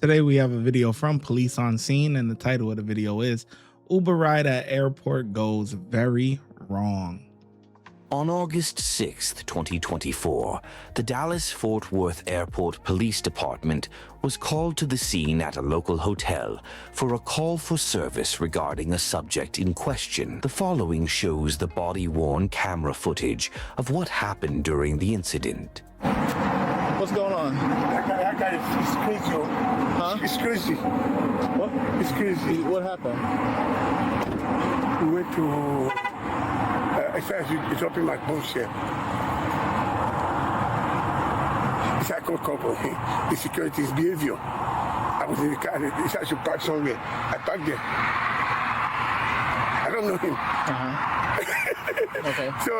Today we have a video from police on scene, and the title of the video is Uber ride at airport goes very wrong. On August 6th, 2024, the Dallas-Fort Worth Airport Police Department was called to the scene at a local hotel for a call for service regarding a subject in question. The following shows the body-worn camera footage of what happened during the incident. What's going on? That guy is crazy. Huh? It's crazy. What? It's crazy. What happened? We went to... I started dropping my bullshit. It's like a couple. The security's behavior. I was in the car. He said I should park somewhere. I parked there. I don't know him. Okay. So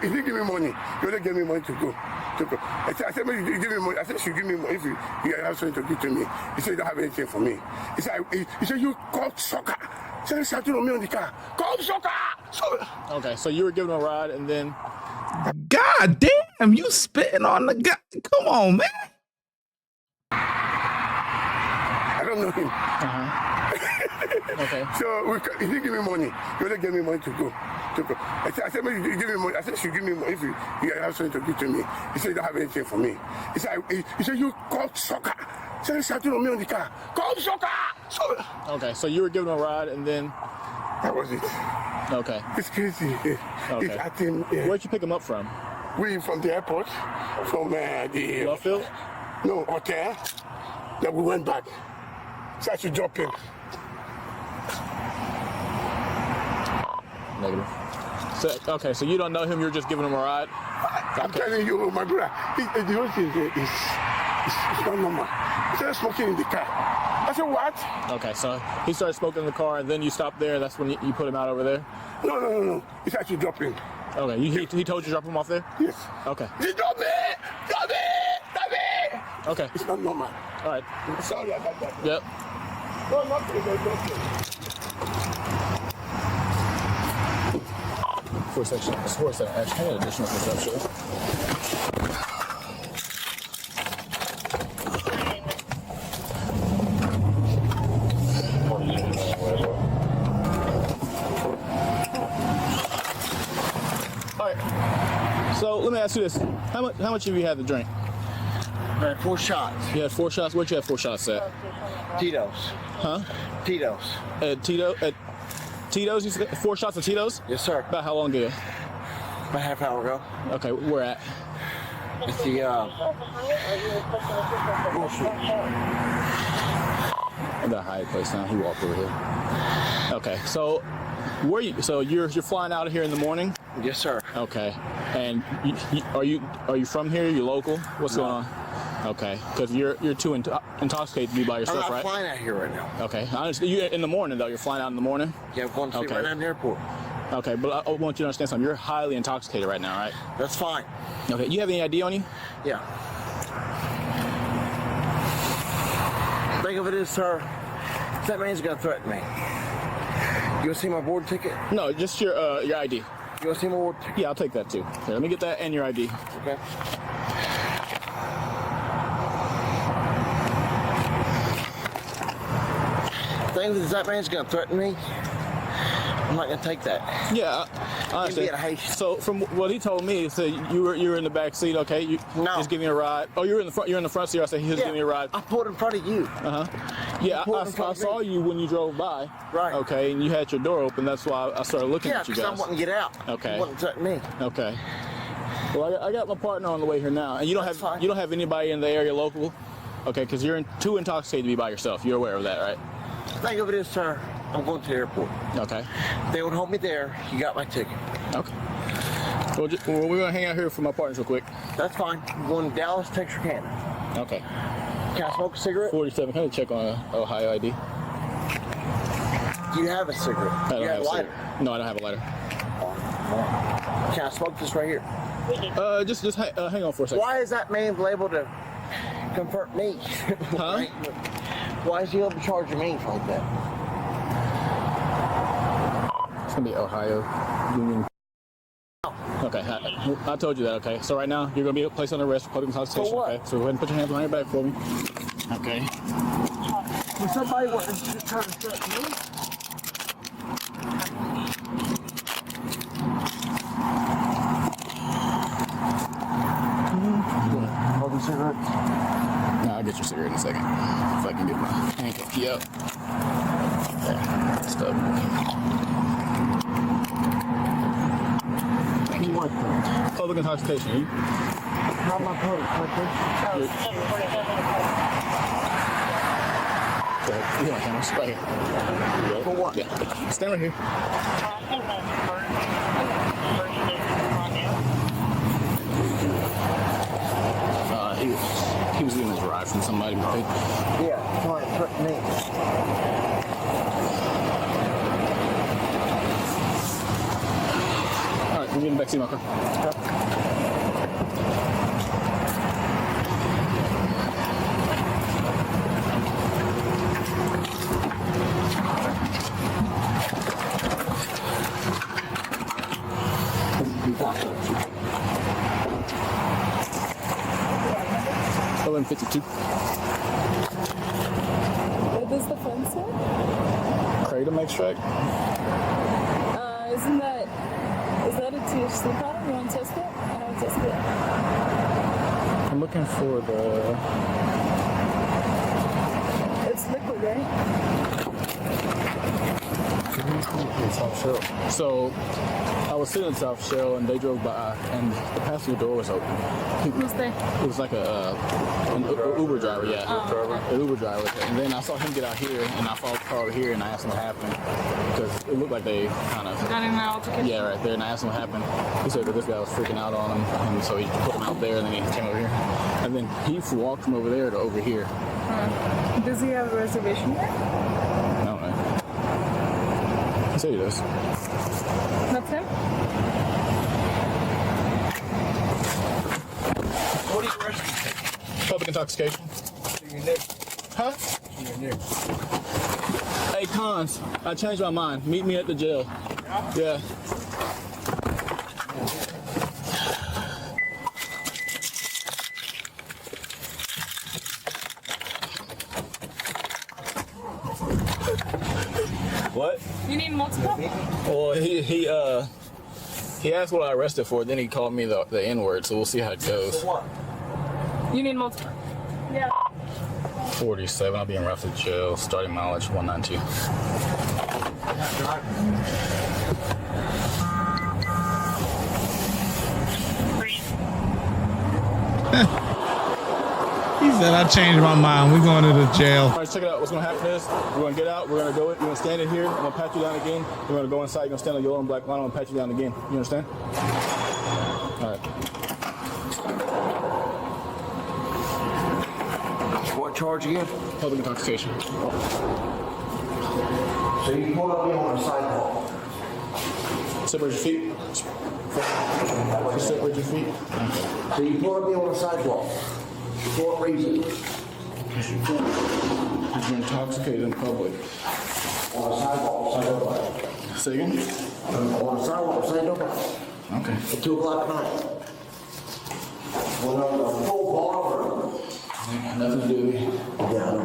he didn't give me money. He only gave me money to go. I said, maybe you give me money. I said, you give me money if you have something to give to me. He said, you don't have anything for me. He said, you called soccer. He said, shouting on me on the car. Call soccer! Okay, so you were giving a ride and then... God damn, you spitting on the guy. Come on, man. I don't know him. Okay. So he didn't give me money. He only gave me money to go. I said, maybe you give me money. I said, you give me money if you have something to give to me. He said, you don't have anything for me. He said, you called soccer. He said, shouting on me on the car. Call soccer! Okay, so you were giving a ride and then... That was it. Okay. It's crazy. Okay. It's acting. Where'd you pick him up from? We from the airport, from the... Lawfield? No, hotel. Then we went back. So I should drop him. Negative. So you don't know him, you're just giving him a ride? I'm telling you, my brother, the whole thing is not normal. He started smoking in the car. I said, what? Okay, so he started smoking in the car and then you stopped there, that's when you put him out over there? No. He said I should drop him. Okay, he told you to drop him off there? Yes. Okay. He dropped me! Drop me! Drop me! Okay. It's not normal. All right. Sorry about that. Yep. No, nothing. 4 section. It's 4 section. Actually, I had additional perception. All right. So let me ask you this: How much have you had to drink? I had 4 shots. You had 4 shots. Where'd you have 4 shots at? Tito's. Huh? Tito's. At Tito's. You said 4 shots of Tito's? Yes, sir. About how long ago? About a half hour ago. Okay, where at? It's the The high place now. He walked over here. Okay, so you're flying out of here in the morning? Yes, sir. Okay, and are you from here? You local? What's going on? Okay, because you're too intoxicated to be by yourself, I'm not right? flying out here right now. Okay, I understand. You in the morning though? You're flying out in the morning? Yeah, I'm going to sleep right now in the airport. Okay, but I want you to understand something. You're highly intoxicated right now, right? That's fine. Okay, you have any ID on you? Yeah. Think of it as, sir, that man's gonna threaten me. You wanna see my board ticket? No, just your ID. You wanna see my board ticket? Yeah, I'll take that too. Here, let me get that and your ID. Okay. Think of it as that man's gonna threaten me. I'm not gonna take that. Yeah, I understand. So from what he told me, he said you were in the back seat. Okay, No. He's giving me a ride. Oh, you're in the front. You're in the front seat. I said he was giving me a ride. I pulled in front of you. Yeah, pulled I in front of saw me. you when you drove by. Right. Okay, and you had your door open. That's why I started looking Yeah, at you because guys. I wanted to get out. Okay. You wanted to threaten me. Okay. Well, I got my partner on the way here now, and you don't That's fine. have anybody in the area local. Okay, because you're too intoxicated to be by yourself. You're aware of that, right? Think of it as, sir, I'm going to the airport. Okay. They would hold me there. You got my ticket. Okay. Well, we're gonna hang out here for my partners real quick. That's fine. I'm going to Dallas, Texarkana. Okay. Can I smoke a cigarette? 47. Can I check on Ohio ID? Do you have a cigarette? I don't You have a lighter? cigarette. No, I don't have a lighter. Can I smoke this right here? Just hang on for a second. Why is that man able to confront me? Huh? Right? Why is he overcharging me like that? It's gonna be Ohio Union. Okay, I told you that. Okay, so right now you're gonna be placed under arrest for public intoxication. For what? Okay, so go ahead and put your hands behind your back for me. Okay. When somebody was trying to threaten me. All the cigarettes. No, I'll get your cigarette in a second. If I can get my handcuff key out. There. Stuff. Thank you. What? Public intoxication. You? How am I public? You want cameras? Right here. For what? Yeah. Stand right here. He was getting his ride from somebody. Yeah, trying to threaten me. All right, we're getting back to my car. Eleven 52. What does the phone say? Kratom extract. Is that a THC product? You want to test it? I want to test it. I'm looking for the. It's liquid, right? So I was sitting in South Shell and they drove by and the passenger door was open. Who's there? It was like an Uber driver, yeah. An Uber driver. And then I saw him get out here and I followed the car over here and I asked him what happened because it looked like they kind of. Got in an altercation? Yeah, right there. And I asked him what happened. He said that this guy was freaking out on him and so he put him out there and then he came over here. And then he walked from over there to over here. Does he have a reservation here? I don't know. He said he does. That's him? What are you arresting? Public intoxication. Your neck. Huh? Your neck. Hey, Cons, I changed my mind. Meet me at the jail. Yeah. What? You need multiple? Well, he asked what I arrested for. Then he called me the N-word. So we'll see how it goes. What? You need multiple. Yeah. 47. I'll be in Route to jail. Starting mileage 192. He said, I changed my mind. We're going to the jail. All right, check it out. What's going to happen is we're going to get out. We're going to go. You're going to stand in here. I'm going to pat you down again. We're going to go inside. You're going to stand on the yellow and black line. I'm going to pat you down again. You understand? All right. What charge again? Public intoxication. So you pulled up me on the sidewalk. Separate your feet. Separate your feet. So you pulled up me on the sidewalk. For what reason? Because you're intoxicated in public. On the sidewalk, say nobody. Say again? On the sidewalk, say nobody. Okay. At 2 o'clock at night. When I'm a full barber. Nothing to do with me. Yeah, I know.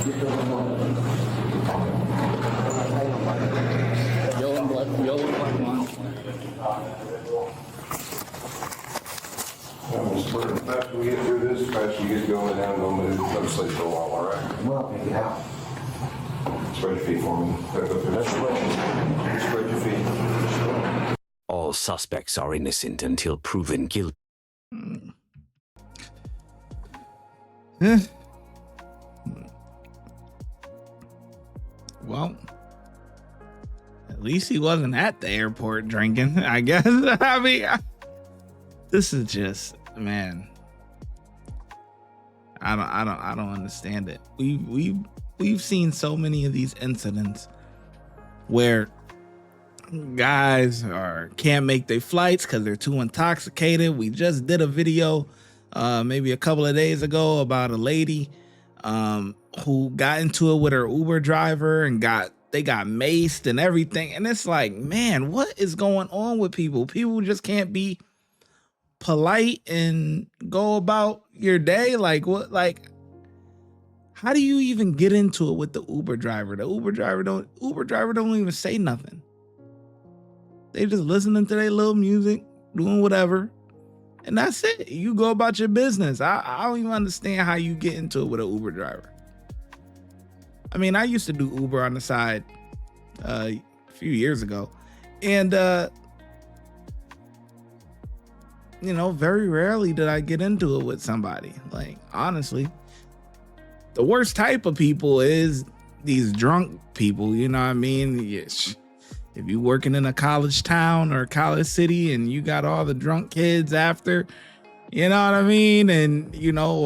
Get the money. Yellow and black line. The faster we get through this, the faster we get going down, don't move, no sleep for a while, all right? Well, yeah. Spread your feet for me. Spread your feet. All suspects are innocent until proven guilty. Well, at least he wasn't at the airport drinking, I guess. I mean, this is just, man. I don't understand it. We've seen so many of these incidents where guys can't make their flights because they're too intoxicated. We just did a video maybe a couple of days ago about a lady who got into it with her Uber driver and they got maced and everything. And it's like, man, what is going on with people? People just can't be polite and go about your day. Like what? Like How do you even get into it with the Uber driver? The Uber driver don't even say nothing. They just listening to their little music, doing whatever, and that's it. You go about your business. I don't even understand how you get into it with an Uber driver. I mean, I used to do Uber on the side a few years ago, and you know, very rarely did I get into it with somebody. Like, honestly, the worst type of people is these drunk people. You know what I mean? Yes. If you working in a college town or a college city and you got all the drunk kids after, you know what I mean? And, you know,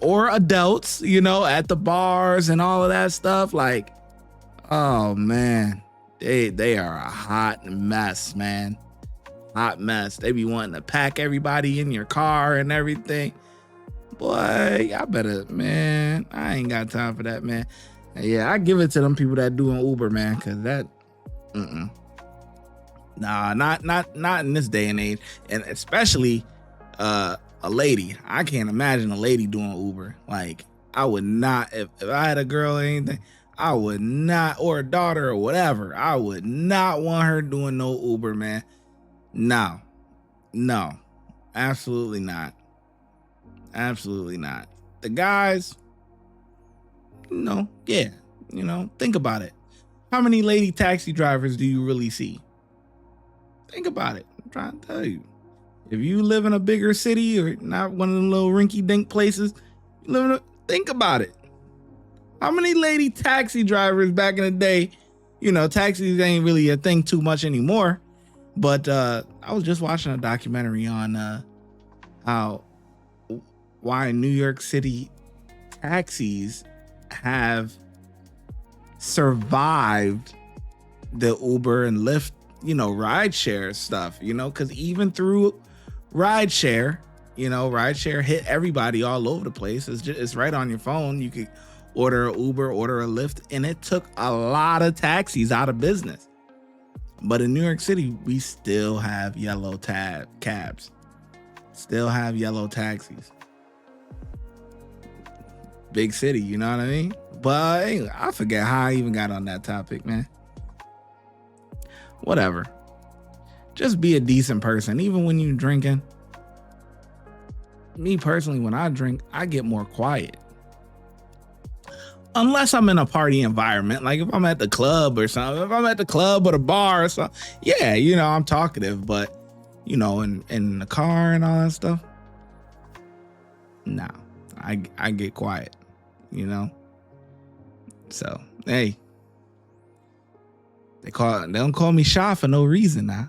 or adults, you know, at the bars and all of that stuff. Like, oh man, they are a hot mess, man. Hot mess. They be wanting to pack everybody in your car and everything. Boy, I better, man, I ain't got time for that, man. Yeah, I give it to them people that doing Uber, man, because that, nah, not in this day and age. And especially a lady. I can't imagine a lady doing Uber. Like, I would not, if I had a girl or anything, I would not, or a daughter or whatever, I would not want her doing no Uber, man. No, absolutely not. Absolutely not. The guys, think about it. How many lady taxi drivers do you really see? Think about it. I'm trying to tell you. If you live in a bigger city or not one of the little rinky-dink places, think about it. How many lady taxi drivers back in the day? You know, taxis ain't really a thing too much anymore. But I was just watching a documentary on why New York City taxis have survived the Uber and Lyft, you know, rideshare stuff, you know, because even through rideshare, you know, rideshare hit everybody all over the place. It's right on your phone. You could order an Uber, order a Lyft, and it took a lot of taxis out of business. But in New York City, we still have yellow cabs, still have yellow taxis. Big city, you know what I mean? But anyway, I forget how I even got on that topic, man. Whatever. Just be a decent person, even when you're drinking. Me personally, when I drink, I get more quiet. Unless I'm in a party environment, like if I'm at the club or something, if I'm at the club or the bar or something, yeah, you know, I'm talkative, but you know, in the car and all that stuff, no, I get quiet, you know? So, hey, they don't call me shy for no reason now.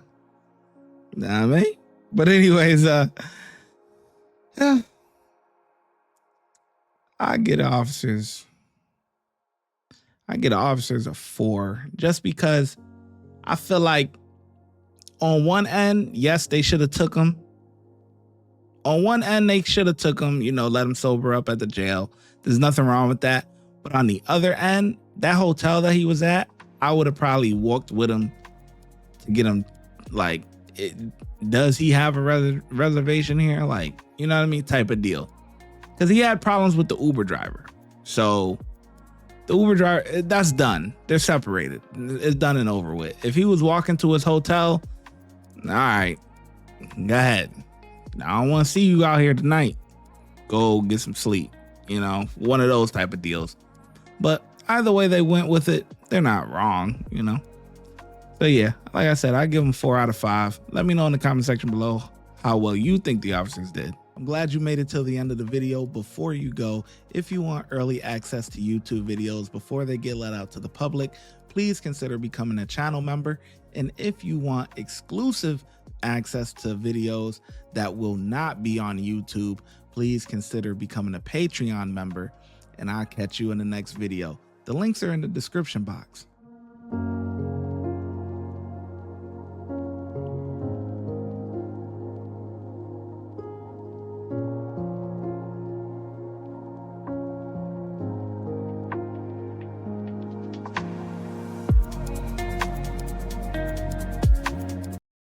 You know what I mean? But anyways, yeah, I get officers a 4 just because I feel like on one end, yes, they should have took him. On one end, they should have took him, you know, let him sober up at the jail. There's nothing wrong with that. But on the other end, that hotel that he was at, I would have probably walked with him to get him, like, does he have a reservation here? Like, you know what I mean? Type of deal. Because he had problems with the Uber driver. So the Uber driver, that's done. They're separated. It's done and over with. If he was walking to his hotel, all right, go ahead. I don't want to see you out here tonight. Go get some sleep. You know, one of those type of deals. But either way they went with it, they're not wrong, you know. So yeah, like I said, I give them 4 out of 5. Let me know in the comment section below how well you think the officers did. I'm glad you made it till the end of the video. Before you go, if you want early access to YouTube videos before they get let out to the public, please consider becoming a channel member. And if you want exclusive access to videos that will not be on YouTube, please consider becoming a Patreon member, and I'll catch you in the next video. The links are in the description box.